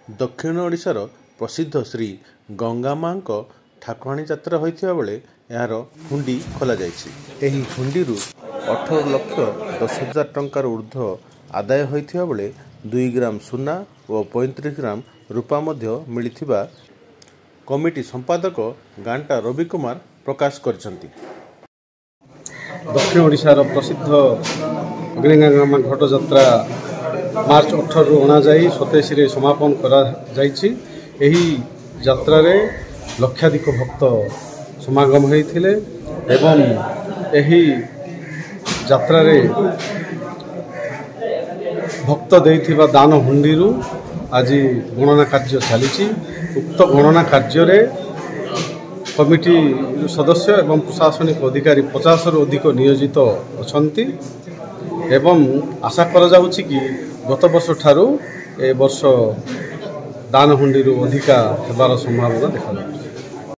दक्षिण ओडिशार प्रसिद्ध श्री गंगा माँ ठाकुराणी यात्रा होइथिबा बेले यार हुंडी खोल जाइछि। हुंडी 18 लाख 10,000 टंकार ऊर्ध्व आदाय होइथिबा बेले 2 ग्राम सुना और 35 ग्राम रूपा मध्य मिलिथिबा कमिटी संपादक गांटा रवि कुमार प्रकाश करछंती। दक्षिण ओडिशार प्रसिद्ध गंगा माँ घट यात्रा मार्च 18 रु अणा जाई 27 रे समापन करा जाइछि। एही यात्रा रे लक्षाधिक भक्त समागम होइथिले एवं एही यात्रा रे भक्त देइथिबा दान हुंडीरू आज गणना कार्य चली। उक्त गणना कार्य रे कमिटी सदस्य एवं प्रशासनिक अधिकारी 50 रु अधिक नियोजित अछंती एवं आशा करा जाउछि कि गत वर्ष ठारू ए वर्ष दान हुंडी अधिका हेबार संभावना देखा जाउछि।